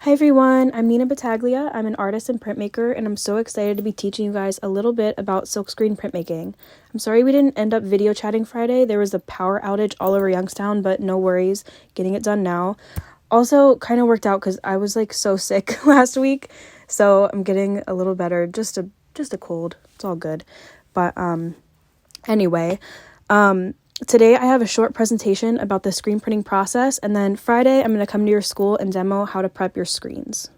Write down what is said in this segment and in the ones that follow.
Hi everyone, I'm Nina Battaglia. I'm an artist and printmaker, and I'm so excited to be teaching you guys a little bit about silkscreen printmaking. I'm sorry we didn't end up video chatting Friday. There was a power outage all over Youngstown, but no worries, getting it done now. Also, kind of worked out because I was so sick last week, so I'm getting a little better. Just a cold. It's all good. But anyway, today I have a short presentation about the screen printing process, and then Friday I'm going to come to your school and demo how to prep your screens.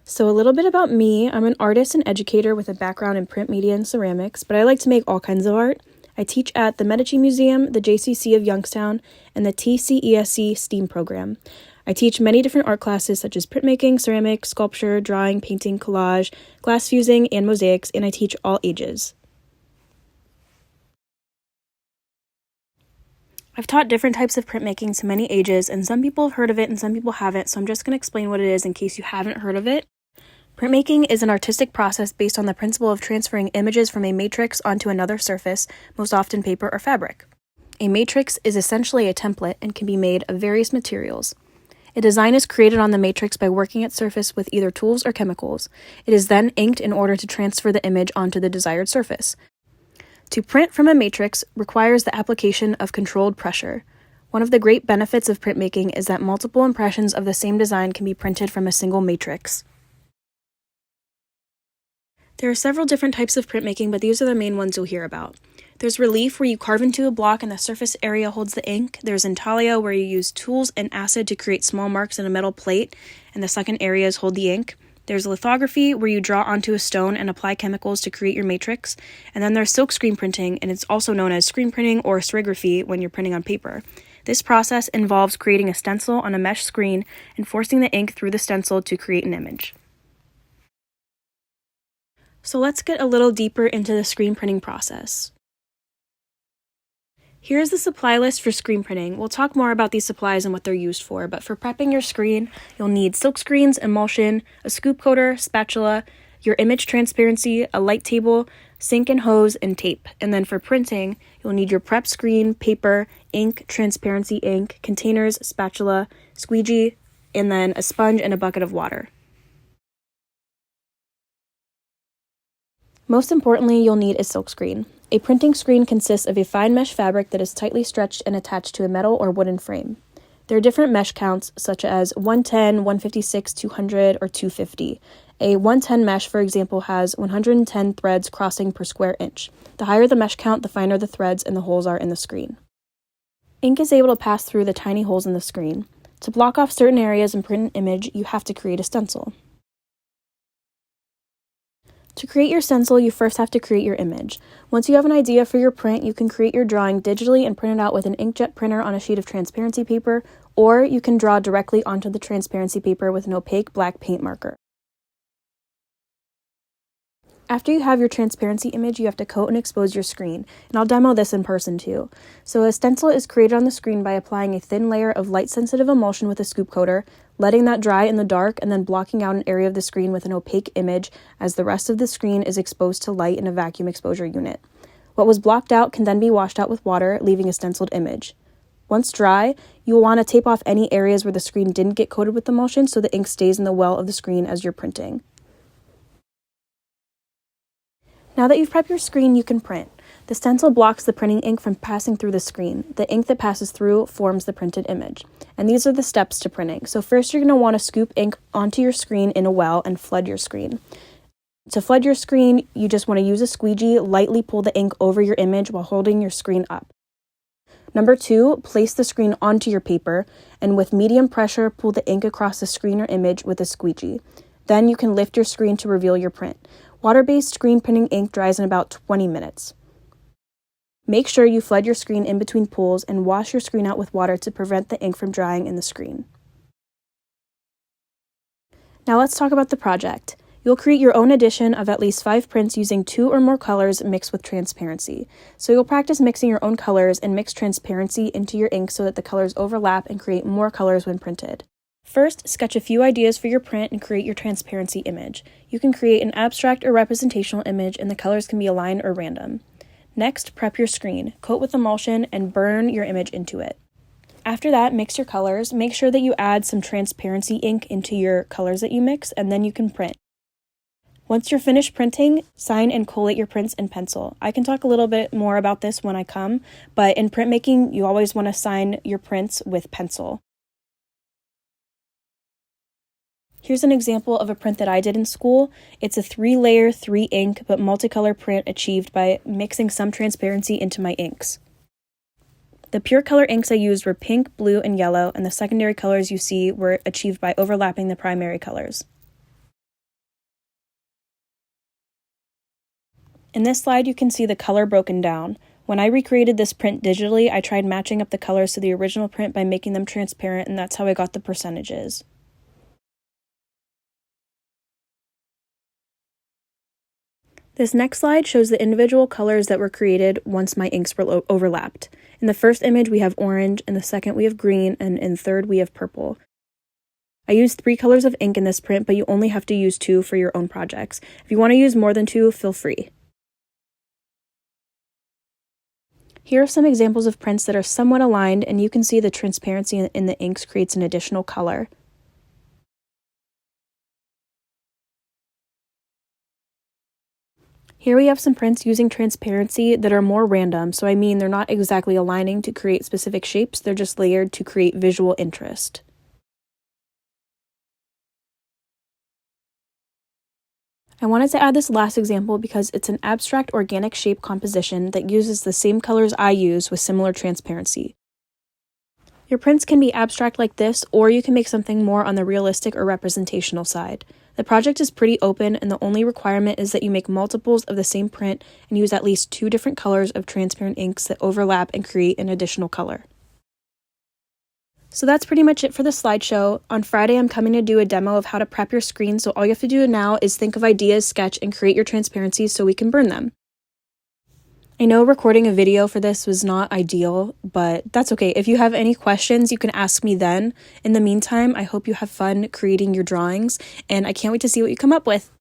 So a little bit about me. I'm an artist and educator with a background in print media and ceramics, but I like to make all kinds of art. I teach at the Medici Museum, the JCC of Youngstown, and the TCESC STEAM program. I teach many different art classes such as printmaking, ceramics, sculpture, drawing, painting, collage, glass fusing, and mosaics, and I teach all ages. I've taught different types of printmaking to many ages, and some people have heard of it and some people haven't, so I'm just going to explain what it is in case you haven't heard of it. Printmaking is an artistic process based on the principle of transferring images from a matrix onto another surface, most often paper or fabric. A matrix is essentially a template and can be made of various materials. A design is created on the matrix by working its surface with either tools or chemicals. It is then inked in order to transfer the image onto the desired surface. To print from a matrix requires the application of controlled pressure. One of the great benefits of printmaking is that multiple impressions of the same design can be printed from a single matrix. There are several different types of printmaking, but these are the main ones you'll hear about. There's relief, where you carve into a block and the surface area holds the ink. There's intaglio, where you use tools and acid to create small marks in a metal plate, and the second areas hold the ink. There's lithography, where you draw onto a stone and apply chemicals to create your matrix. And then there's silkscreen printing, and it's also known as screen printing or serigraphy when you're printing on paper. This process involves creating a stencil on a mesh screen and forcing the ink through the stencil to create an image. So let's get a little deeper into the screen printing process. Here's the supply list for screen printing. We'll talk more about these supplies and what they're used for, but for prepping your screen, you'll need silk screens, emulsion, a scoop coater, spatula, your image transparency, a light table, sink and hose, and tape. And then for printing, you'll need your prep screen, paper, ink, transparency ink, containers, spatula, squeegee, and then a sponge and a bucket of water. Most importantly, you'll need a silk screen. A printing screen consists of a fine mesh fabric that is tightly stretched and attached to a metal or wooden frame. There are different mesh counts, such as 110, 156, 200, or 250. A 110 mesh, for example, has 110 threads crossing per square inch. The higher the mesh count, the finer the threads and the holes are in the screen. Ink is able to pass through the tiny holes in the screen. To block off certain areas and print an image, you have to create a stencil. To create your stencil, you first have to create your image. Once you have an idea for your print, you can create your drawing digitally and print it out with an inkjet printer on a sheet of transparency paper, or you can draw directly onto the transparency paper with an opaque black paint marker. After you have your transparency image, you have to coat and expose your screen, and I'll demo this in person too. So a stencil is created on the screen by applying a thin layer of light-sensitive emulsion with a scoop coater, letting that dry in the dark, and then blocking out an area of the screen with an opaque image as the rest of the screen is exposed to light in a vacuum exposure unit. What was blocked out can then be washed out with water, leaving a stenciled image. Once dry, you will want to tape off any areas where the screen didn't get coated with emulsion so the ink stays in the well of the screen as you're printing. Now that you've prepped your screen, you can print. The stencil blocks the printing ink from passing through the screen. The ink that passes through forms the printed image. And these are the steps to printing. So first, you're going to want to scoop ink onto your screen in a well and flood your screen. To flood your screen, you just want to use a squeegee, lightly pull the ink over your image while holding your screen up. Number 2, place the screen onto your paper, and with medium pressure, pull the ink across the screen or image with a squeegee. Then you can lift your screen to reveal your print. Water-based screen printing ink dries in about 20 minutes. Make sure you flood your screen in between pulls and wash your screen out with water to prevent the ink from drying in the screen. Now let's talk about the project. You'll create your own edition of at least 5 prints using 2 or more colors mixed with transparency. So you'll practice mixing your own colors and mix transparency into your ink so that the colors overlap and create more colors when printed. First, sketch a few ideas for your print and create your transparency image. You can create an abstract or representational image, and the colors can be aligned or random. Next, prep your screen, coat with emulsion, and burn your image into it. After that, mix your colors. Make sure that you add some transparency ink into your colors that you mix, and then you can print. Once you're finished printing, sign and collate your prints in pencil. I can talk a little bit more about this when I come, but in printmaking, you always want to sign your prints with pencil. Here's an example of a print that I did in school. It's a 3-layer, 3-ink, but multicolor print achieved by mixing some transparency into my inks. The pure color inks I used were pink, blue, and yellow, and the secondary colors you see were achieved by overlapping the primary colors. In this slide, you can see the color broken down. When I recreated this print digitally, I tried matching up the colors to the original print by making them transparent, and that's how I got the percentages. This next slide shows the individual colors that were created once my inks were overlapped. In the first image, we have orange, in the second, we have green, and in the third, we have purple. I used 3 colors of ink in this print, but you only have to use 2 for your own projects. If you want to use more than 2, feel free. Here are some examples of prints that are somewhat aligned, and you can see the transparency in the inks creates an additional color. Here we have some prints using transparency that are more random, so I mean they're not exactly aligning to create specific shapes, they're just layered to create visual interest. I wanted to add this last example because it's an abstract organic shape composition that uses the same colors I use with similar transparency. Your prints can be abstract like this, or you can make something more on the realistic or representational side. The project is pretty open, and the only requirement is that you make multiples of the same print and use at least 2 different colors of transparent inks that overlap and create an additional color. So that's pretty much it for the slideshow. On Friday, I'm coming to do a demo of how to prep your screen, so all you have to do now is think of ideas, sketch, and create your transparencies so we can burn them. I know recording a video for this was not ideal, but that's okay. If you have any questions, you can ask me then. In the meantime, I hope you have fun creating your drawings, and I can't wait to see what you come up with.